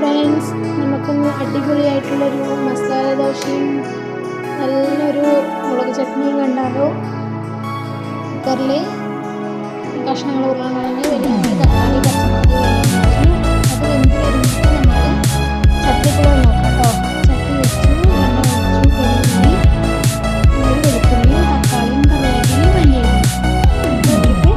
Friends, നമുക്കൊന്ന് അടിപൊളിയായിട്ടുള്ളൊരു മസാല ദോശയും നല്ലൊരു മുളക് ചട്നിയും കണ്ടാലോ. കുക്കറിൽ കഷ്ണങ്ങൾ ഉരുളക്കിഴങ്ങ്, വെളുത്തുള്ളി, തക്കാളി, പച്ചമുളക് അത് വെന്ത് വരുമ്പോൾ നമുക്ക് ചട്ടിക്കുള്ള നോക്കാം കേട്ടോ. ചട്ടി വെച്ചു, എണ്ണ ഒഴിച്ചു, വെളുത്തുള്ളി, തക്കാളിയും, കറിവേപ്പിലയും, മല്ലിയിലും ഇട്ടിട്ട്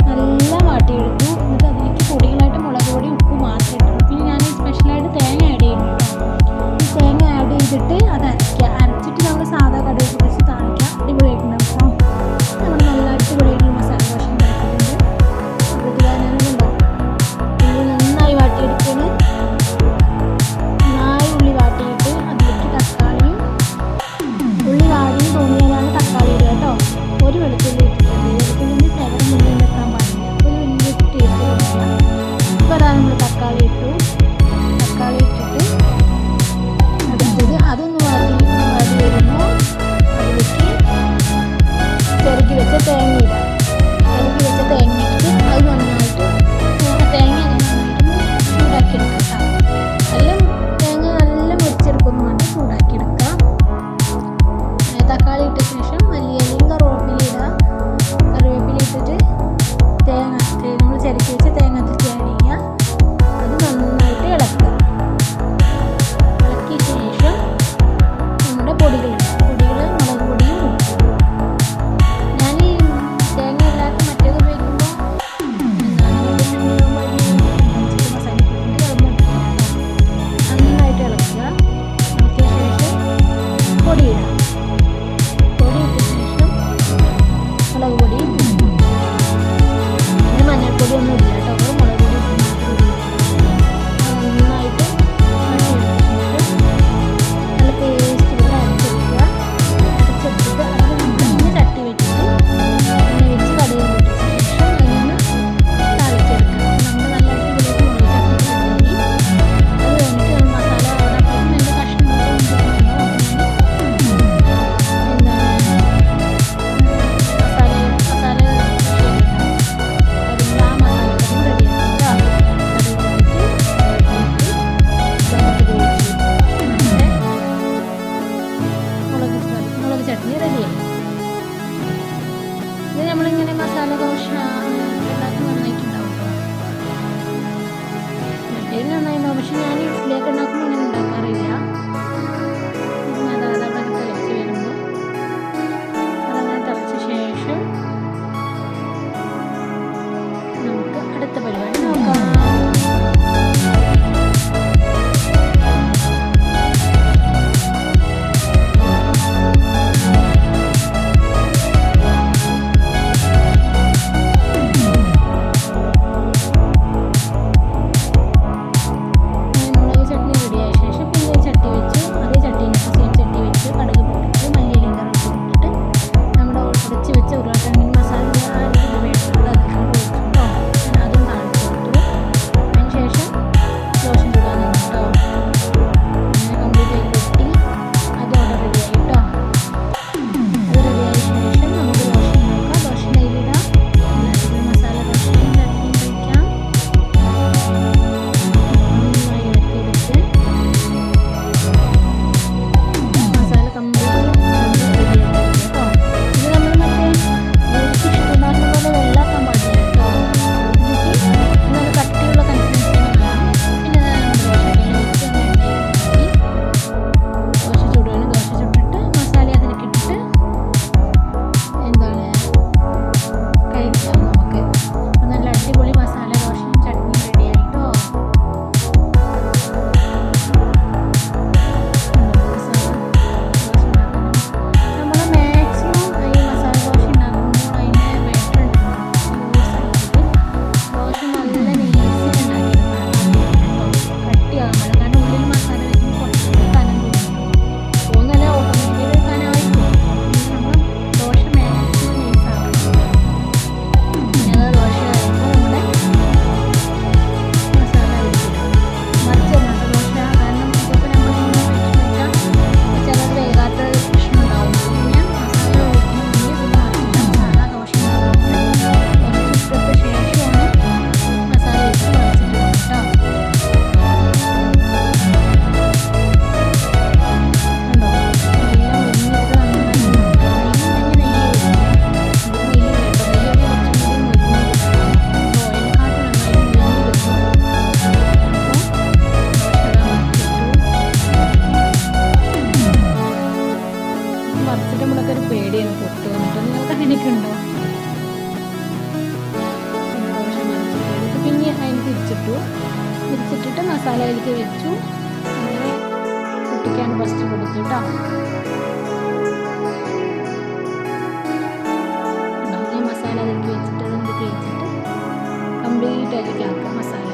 നല്ല വാട്ടിയെടുത്തു. എന്നിട്ട് അതിലേക്ക് പൊടികളായിട്ട് മുളക് പൊടി, ഉപ്പ് മാത്രമേ ഇട്ടുള്ളൂ. പിന്നെ ഞാൻ സ്പെഷ്യലായിട്ട് തേങ്ങ ആഡ് ചെയ്യുന്നുണ്ട്. ഈ തേങ്ങ ആഡ് ചെയ്തിട്ട് അത് അരച്ചിട്ട് നമ്മൾ സാധാ കടുക് പൊടിച്ച് താളിക്കാം. അടിപൊളിയായിട്ടുണ്ടാവും കേട്ടോ. നമ്മൾ നല്ല അടിപൊളിയായിട്ടുള്ള മസാല ദോശ ഉണ്ടാക്കിയിട്ടുണ്ട്. ഉള്ളി നന്നായി വാട്ടിയെടുക്കണം. നന്നായി ഉള്ളി വാട്ടിയിട്ട് അതിലേക്ക് തക്കാളിയും, ഉള്ളി വാടിയും തോന്നിയാലാണ് തക്കാളി ഇടുക കേട്ടോ. ഒരു വെളുത്തുള്ളി ഇട്ടിട്ടുണ്ട്. വെളുത്തുള്ളിൻ്റെ ഫ്ലേവർ മുന്നിൽ നിൽക്കാൻ പാടില്ല. ഒരു വലിയ ടേസ്റ്റ് കൊടുക്കുക. ഇപ്പോൾ അതാണ് നമ്മൾ തക്കാളി ഇട്ടു. തക്കാളി ഇട്ടിട്ട് അടുത്തത് അതൊന്ന് വാടി വരുമ്പോൾ അതിലേക്ക് ചിരകി വെച്ച തേങ്ങ ഇടാം. ചിരകി വെച്ച തേങ്ങ ഇട്ടിട്ട് അത് നന്നായിട്ട് തേങ്ങ നന്നായിട്ട് ചൂടാക്കി എടുക്കാം. എല്ലാം തേങ്ങ നല്ല മുറിച്ചെടുക്കുന്നു വേണ്ട, ചൂടാക്കി എടുക്കാം. തക്കാളി ഇട്ട ശേഷം മല്ലിയിലയും കറിവേപ്പില ഇടാം. കറിവേപ്പില ഇട്ടിട്ട് നമ്മൾ ചിരക്കി വെച്ച തേങ്ങ അതിലേക്ക് ആഡ് ചെയ്യുക. അത് നന്നായിട്ട് ഇളക്കുക. ഇളക്കിയ ശേഷം നമ്മുടെ പൊടികളിടാം. മുളക് പൊടിയും ഉപ്പും. ഞാൻ ഈ തേങ്ങ ഇല്ലാത്ത മറ്റേത് ഉപയോഗിക്കുമ്പോൾ നന്നായിട്ട് ഇളക്കുക. ഇളക്കിയ ശേഷം പൊടിയിടാം. പൊടി ഇട്ട ശേഷം മുളക് പൊടി, പിന്നെ മഞ്ഞൾപ്പൊടി ഒന്നും ഇല്ല കേട്ടോ. മുളക് പൊടി നന്നായിട്ട് നല്ല പേസ്റ്റ് പോലെ അരച്ചെടുക്കുക. അരച്ചെടുത്തിട്ട് അതിന് ചട്ടി വെച്ചിട്ട് എണ്ണ വെച്ച് കടുക് പൊട്ടിച്ച ശേഷം അതിന് താളിച്ചെടുക്കുക. നമ്മൾ നല്ല അടിപൊളിയായിട്ട് മുളക് ചട്നി റെഡി. അത് കഴിഞ്ഞിട്ട് മസാല അവിടെ അതിൻ്റെ കഷ്ണങ്ങളൊക്കെ മുളക് ചട്നി റെഡിയായി. ഇത് നമ്മളിങ്ങനെ മസാല ദോശ ഉണ്ടാക്കി നന്നായിട്ടുണ്ടാവും കേട്ടോ. മറ്റേത് നന്നായിട്ടുണ്ടാവും. പക്ഷെ ഞാൻ ഇഡ്ഡലിയൊക്കെ ഉണ്ടാക്കുമ്പോൾ ഇങ്ങനെ ഉണ്ടാക്കാറില്ല. അതവിടെ തിളച്ച് വരുമ്പോൾ അതങ്ങനെ തിളച്ച ശേഷം നമുക്ക് അടുത്ത പരിപാടി നോക്കാം. മുളക് ചട്നി റെഡിയായ വിരിച്ചിട്ടിട്ട് മസാലയിലേക്ക് വെച്ചു. അങ്ങനെ കുട്ടിക്കാണ് ഫസ്റ്റ് കൊടുത്തു കേട്ടോ. ഞാൻ മസാല അതിലേക്ക് വെച്ചിട്ട് അതിലേക്ക് വെച്ചിട്ട് കംപ്ലീറ്റ് അതിലേക്ക് ആക്കാം മസാല.